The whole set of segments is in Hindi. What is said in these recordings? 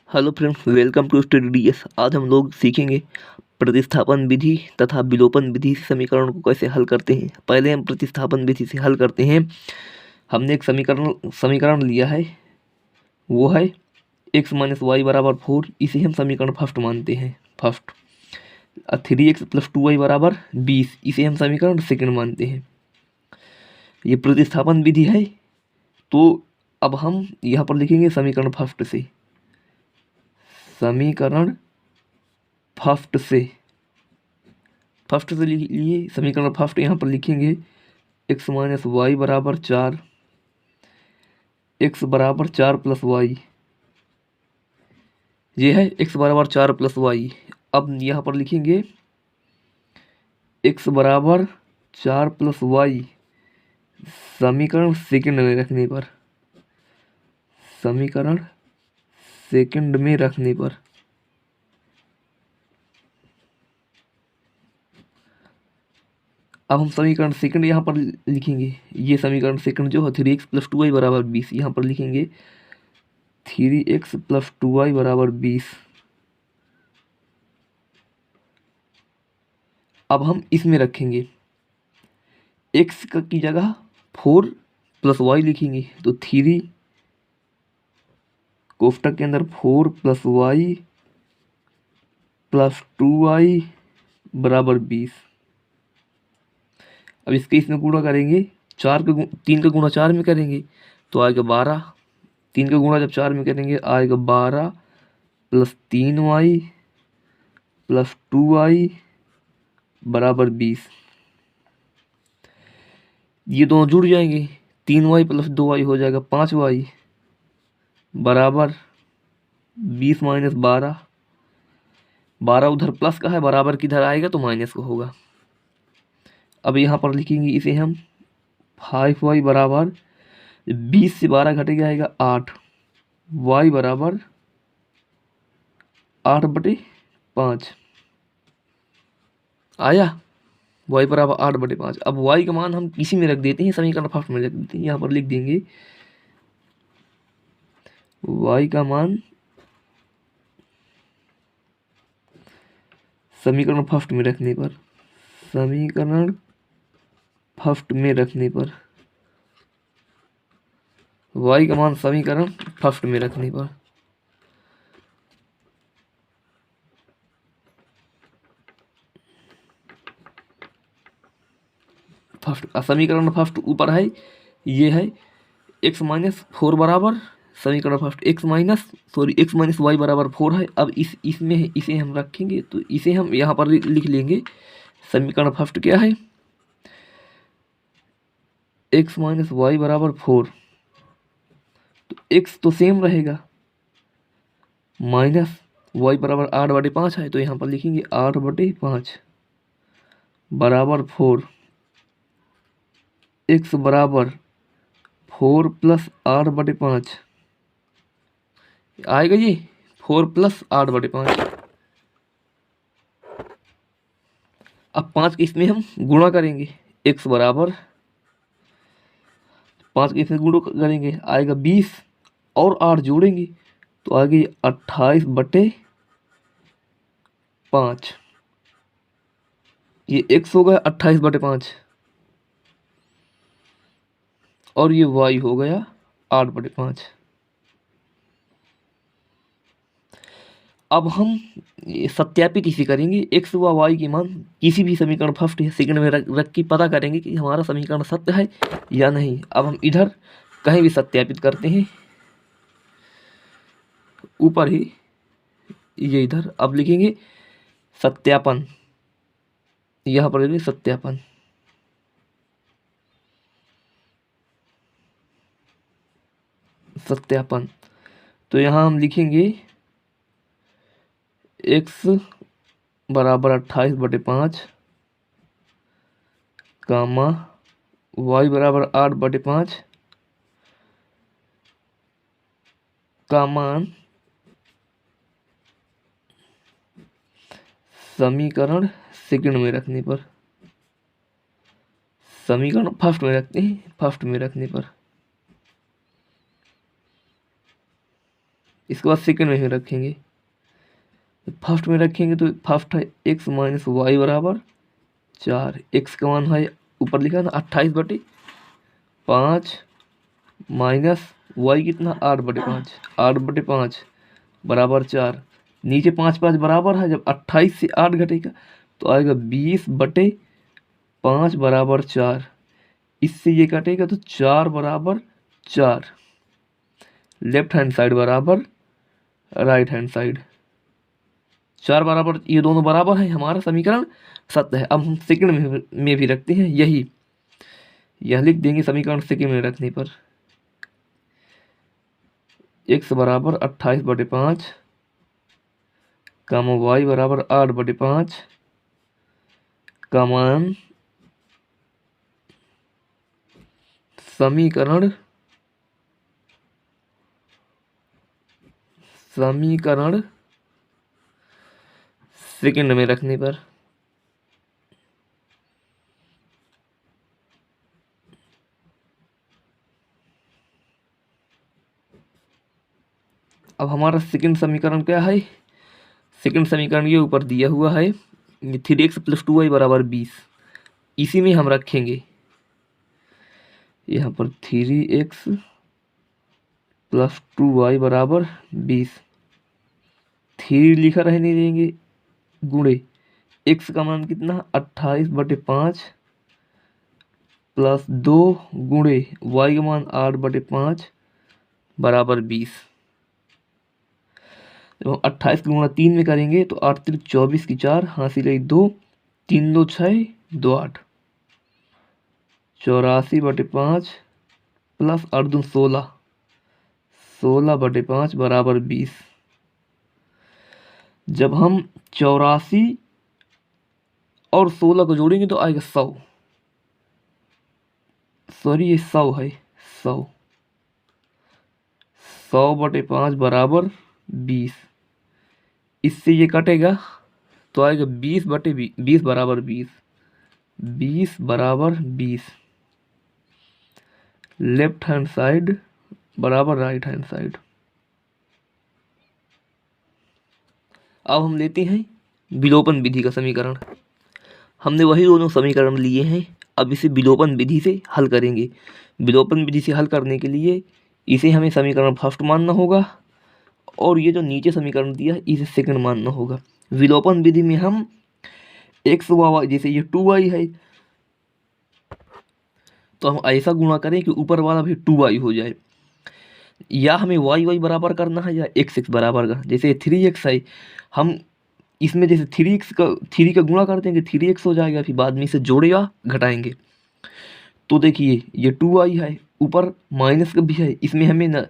Hello friends, welcome to study DS. आज हम लोग सीखेंगे प्रतिस्थापन विधि तथा विलोपन विधि से समीकरण को कैसे हल करते हैं। पहले हम प्रतिस्थापन विधि से हल करते हैं। हमने एक समीकरण लिया है, वो है x माइनस वाई बराबर 4। इसे हम समीकरण फर्स्ट मानते हैं। फर्स्ट 3x प्लस 2y बराबर 20, इसे हम समीकरण सेकंड मानते हैं। ये प्रतिस्थापन विधि है। तो अब हम यहाँ पर लिखेंगे समीकरण फर्स्ट से। समीकरण फर्स्ट से लिए समीकरण फर्स्ट यहाँ पर लिखेंगे x माइनस वाई बराबर 4, x बराबर 4 प्लस वाई। ये है x बराबर 4 प्लस वाई। अब यहाँ पर लिखेंगे x बराबर 4 प्लस वाई समीकरण सेकंड में रखने पर, समीकरण सेकंड में रखने पर अब हम समीकरण सेकंड यहाँ पर लिखेंगे। ये समीकरण सेकंड जो है 3x प्लस 2y बराबर 20, यहाँ पर लिखेंगे 3x प्लस 2y बराबर 20। अब हम इसमें रखेंगे x की जगह 4 प्लस वाई लिखेंगे, तो 3 कोष्टक के अंदर 4 प्लस वाई प्लस 2y बराबर 20। अब इसके इसमें गुणा करेंगे, 3 का गुणा 4 में करेंगे तो आएगा 12। 3 का गुणा जब 4 में करेंगे आएगा 12 प्लस 3y प्लस 2y बराबर 20। ये दोनों जुड़ जाएंगे, 3y प्लस 2y हो जाएगा 5y बराबर 20 माइनस 12। 12 उधर प्लस का है, बराबर किधर आएगा तो माइनस का होगा। अब यहाँ पर लिखेंगे इसे हम 5y बराबर 20 से 12 घटेगा आएगा 8, y बराबर 8/5 आया। y बराबर 8/5। अब y का मान हम इसी में रख देते हैं, समीकरण फर्स्ट में रख देते हैं। यहाँ पर लिख देंगे y का मान समीकरण फर्स्ट में रखने पर, समीकरण फर्स्ट में रखने पर y का मान समीकरण फर्स्ट में रखने पर फर्स्ट समीकरण फर्स्ट ऊपर है, ये है x माइनस 4 बराबर समीकरण फर्स्ट x माइनस वाई बराबर 4 है। अब इसमें इसे हम रखेंगे, तो इसे हम यहाँ पर लिख लेंगे। समीकरण फर्स्ट क्या है, x माइनस वाई बराबर 4, तो x तो सेम रहेगा, माइनस वाई बराबर 8/5 है, तो यहाँ पर लिखेंगे 8/5 बराबर 4। x बराबर 4 प्लस 8/5 आएगा, ये 4 प्लस 8/5। अब 5 के इसमें हम गुणा करेंगे, x बराबर 5 के इसमें गुणा करेंगे आएगा 20 और 8 जोड़ेंगे तो आगे 28/5। ये x हो गया 28/5 और ये y हो गया 8/5। अब हम सत्यापित इसे करेंगे, x व y की मान किसी भी समीकरण फर्स्ट या सेकंड में रख के पता करेंगे कि हमारा समीकरण सत्य है या नहीं। अब हम इधर कहीं भी सत्यापित करते हैं, ऊपर ही ये इधर। अब लिखेंगे सत्यापन, यहाँ पर लिखेंगे सत्यापन। सत्यापन तो यहाँ हम लिखेंगे x बराबर 28/5 कामा y बराबर 8/5 का मान समीकरण सेकंड में रखने पर, समीकरण फर्स्ट में रखते हैं, फर्स्ट में रखने पर इसके बाद सेकंड में रखेंगे, फर्स्ट में रखेंगे तो फर्स्ट है x माइनस वाई बराबर 4। x का मान है ऊपर लिखा ना 28/5 माइनस वाई कितना 8/5, 8/5 बराबर 4। नीचे 5 5 बराबर है, जब 28 से 8 घटेगा तो आएगा 20/5 बराबर 4। इससे ये कटेगा तो 4 बराबर 4। लेफ्ट हैंड साइड बराबर राइट हैंड साइड, 4 बराबर, ये दोनों बराबर है, हमारा समीकरण सत्य है। अब हम सेकंड में भी रखते हैं यही, यह लिख देंगे समीकरण सेकंड में रखने पर x बराबर 28/5 कम y बराबर 8/5 का मान समीकरण सेकंड में रखने पर अब हमारा सेकंड समीकरण क्या है, सेकंड समीकरण ये ऊपर दिया हुआ है, 3x + 2y बराबर 20। इसी में हम रखेंगे यहाँ पर 3x + 2y बराबर 20। 3 लिखा रहने देंगे, गुणे x का मान कितना 28/5 + 2 गुणे y का मान 8/5 बराबर 20। जब हम 28 का गुणा 3 में करेंगे तो 8 × 24 की 4 हासिल 2, 3 2 6 2 8, 84/5 + 8 2 16, 16/5 बराबर 20। जब हम 84 और 16 को जोड़ेंगे तो आएगा 100, सॉरी ये 100 है, 100/5 बराबर 20। इससे ये कटेगा तो आएगा 20/20 बराबर 20, 20 बराबर 20। लेफ्ट हैंड साइड बराबर राइट हैंड साइड। अब हम लेते हैं विलोपन विधि का समीकरण। हमने वही दोनों समीकरण लिए हैं, अब इसे विलोपन विधि से हल करेंगे। विलोपन विधि से हल करने के लिए इसे हमें समीकरण फर्स्ट मानना होगा और ये जो नीचे समीकरण दिया है इसे सेकंड मानना होगा। विलोपन विधि में हम x y, जैसे ये 2y है तो हम ऐसा गुणा करें कि ऊपर वाला भी 2y हो जाए, या हमें y बराबर करना है या x बराबर करना। जैसे 3x है, हम इसमें जैसे 3 का गुणा कर देंगे 3x हो जाएगा, फिर बाद में इसे जोड़ेगा घटाएंगे। तो देखिए ये 2y है, ऊपर माइनस का भी है, इसमें हमें न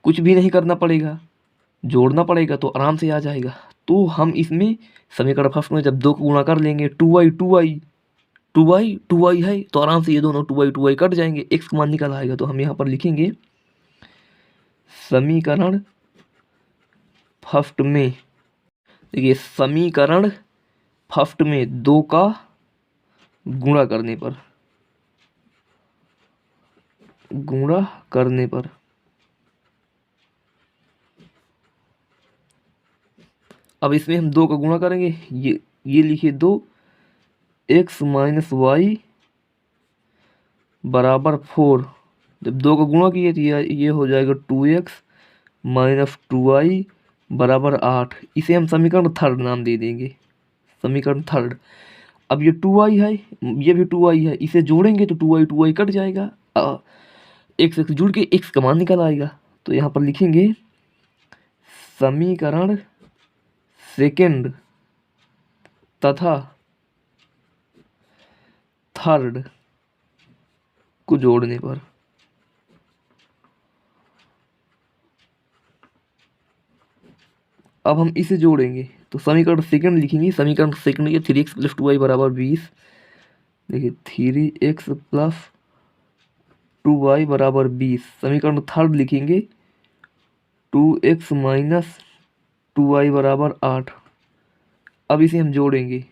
कुछ भी नहीं करना पड़ेगा, जोड़ना पड़ेगा तो आराम से आ जाएगा। तो हम इसमें समीकरण फर्स्ट में जब 2 को गुणा कर लेंगे 2y है तो आराम से ये दोनों 2y कट जाएंगे, x का मान निकल आएगा। तो हम यहाँ पर लिखेंगे समीकरण फर्स्ट में, देखिए समीकरण फर्स्ट में 2 का गुणा करने पर अब इसमें हम 2 का गुणा करेंगे, ये लिखिए 2x - y बराबर 4। जब 2 का गुणा किए तो ये हो जाएगा 2x - 2y बराबर 8। इसे हम समीकरण थर्ड नाम दे देंगे, समीकरण थर्ड। अब ये 2y है, ये भी 2y है, इसे जोड़ेंगे तो 2y कट जाएगा, x जुड़ के x का मान निकल आएगा। तो यहाँ पर लिखेंगे समीकरण सेकंड तथा थर्ड को जोड़ने पर अब हम इसे जोड़ेंगे तो समीकरण सेकंड लिखेंगे, समीकरण सेकंड ये 3x + 2y बराबर 20। देखिए 3x + 2y बराबर 20। समीकरण थर्ड लिखेंगे 2x - 2y बराबर 8। अब इसे हम जोड़ेंगे,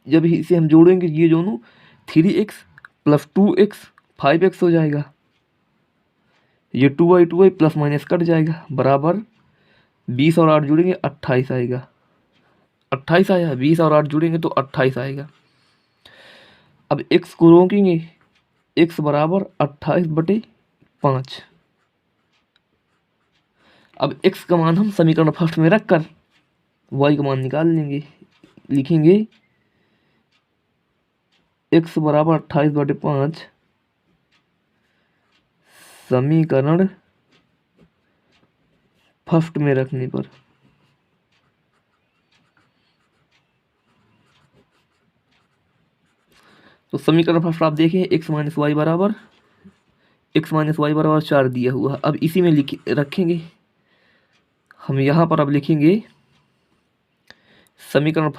जब इसे हम जोड़ेंगे ये दोनों 3x + 2x 5x हो जाएगा। ये 2y प्लस माइनस कट जाएगा, बराबर 20 और 8 जुड़ेंगे 28 आएगा। 28 आया, 20 और 8 जुड़ेंगे तो 28 आएगा। अब x को रोकेंगे, x बराबर 28/5। अब x का मान हम समीकरण फर्स्ट में रख कर y का मान निकाल लेंगे। लिखेंगे x बराबर 28/5 समीकरण फर्स्ट में रखने पर तो समीकरण फर्स्ट आप देखें x माइनस वाई बराबर 4 दिया हुआ। अब इसी में रखेंगे हम, यहाँ पर अब लिखेंगे समीकरण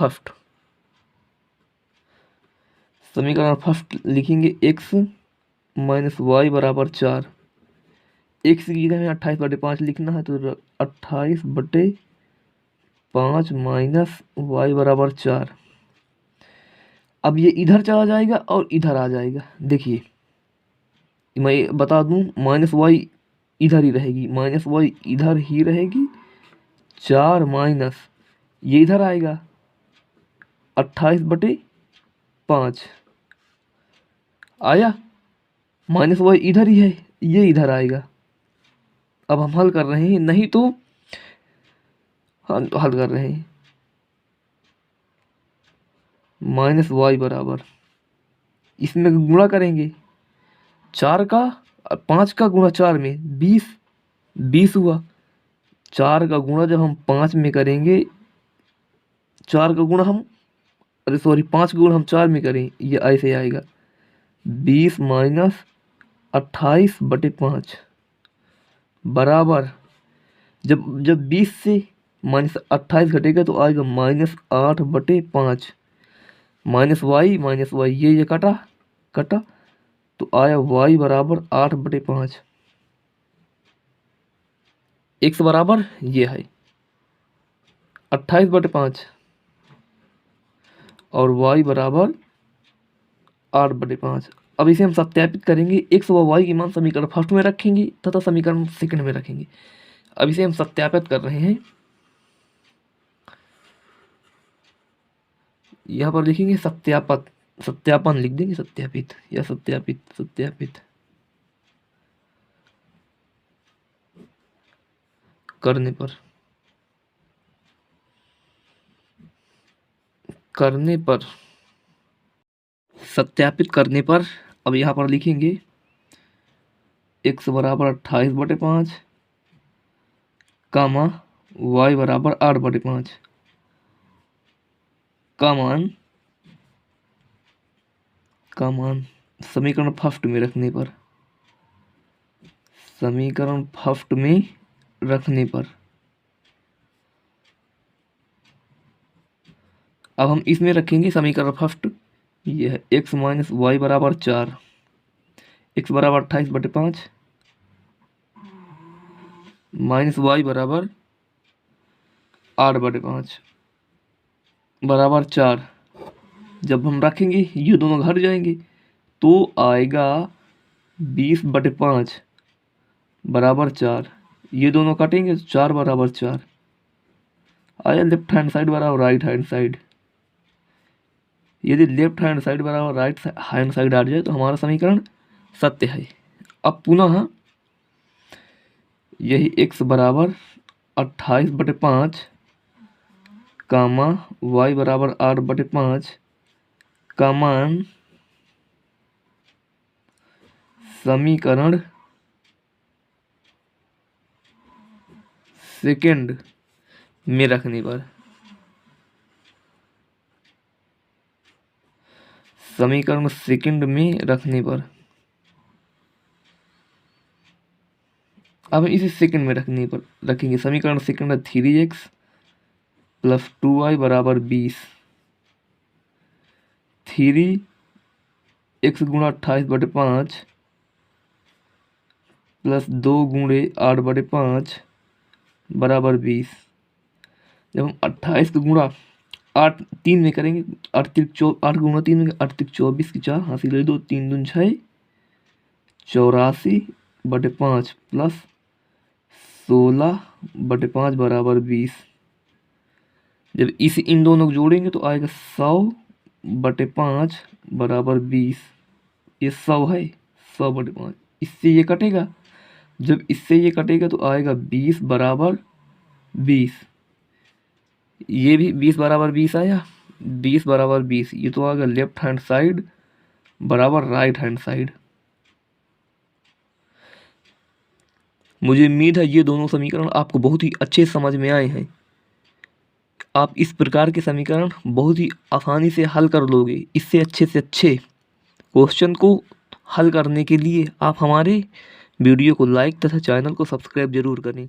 फर्स्ट लिखेंगे x माइनस वाई बराबर 4। x की जगह में 28/5 लिखना है तो 28/5 माइनस वाई बराबर 4। अब ये इधर चला जाएगा और इधर आ जाएगा। देखिए मैं बता दूं, माइनस वाई इधर ही रहेगी, 4 माइनस ये इधर आएगा 28/5 आया, माइनस वाई इधर ही है, ये इधर आएगा। अब हम हल कर रहे हैं, नहीं तो हल कर रहे हैं माइनस वाई बराबर, इसमें गुणा करेंगे 4 का 5 का गुणा 4 में 20 हुआ। 4 का गुणा जब हम 5 में करेंगे, 4 का गुणा हम 5 का गुणा हम 4 में करें, ये ऐसे आएगा 20 माइनस 28/5 बराबर, जब 20 से माइनस 28 घटेगा तो आएगा -8/5 माइनस वाई ये कटा तो आया y बराबर 8/5। x बराबर ये है 28/5 और y बराबर 8/5। अब इसे हम सत्यापित करेंगे, x व y की मान समीकरण फर्स्ट में रखेंगे तथा समीकरण सेकंड में रखेंगे। अब इसे हम सत्यापित कर रहे हैं, यहाँ पर लिखेंगे सत्यापन लिख देंगे, सत्यापित या सत्यापित करने पर सत्यापित करने पर अब यहाँ पर लिखेंगे x बराबर 28/5 कामा y बराबर 8/5 का मान समीकरण फर्स्ट में रखने पर अब हम इसमें रखेंगे समीकरण फर्स्ट, ये है x माइनस वाई बराबर 4, x बराबर 28/5 माइनस वाई बराबर 8/5 बराबर 4। जब हम रखेंगे ये दोनों घट जाएंगे तो आएगा 20/5 बराबर 4। ये दोनों कटेंगे तो 4 बराबर 4 आया। लेफ्ट हैंड साइड बराबर राइट हैंड साइड, यदि लेफ्ट हैंड साइड बराबर राइट हैंड साइड आ जाए तो हमारा समीकरण सत्य है। अब पुनः यही x बराबर 28/5 कामा y बराबर 8/5 का मान समीकरण सेकंड में रखने पर अब इसे सेकंड में रखेंगे। समीकरण सेकंड है 3x प्लस 2y बराबर 20। 3x गुणा 28/5 प्लस 2 गुणे 8/5 बराबर 20। जब हम 28 का गुणा 8 3 में करेंगे, 8 गुणा 3 में 8 3 24 की 4 हासिल 2 3 दून 6 84 बटे 5 प्लस 16/5 बराबर 20। जब इन दोनों को जोड़ेंगे तो आएगा 100/5 बराबर 20। ये 100 है, 100/5 इससे ये कटेगा। जब इससे ये कटेगा तो आएगा 20 बराबर 20। ये भी 20 बराबर 20 आया, 20 बराबर 20 ये तो आएगा लेफ्ट हैंड साइड बराबर राइट हैंड साइड। मुझे उम्मीद है ये दोनों समीकरण आपको बहुत ही अच्छे समझ में आए हैं। आप इस प्रकार के समीकरण बहुत ही आसानी से हल कर लोगे। इससे अच्छे क्वेश्चन को हल करने के लिए आप हमारे वीडियो को लाइक तथा चैनल को सब्सक्राइब जरूर करें।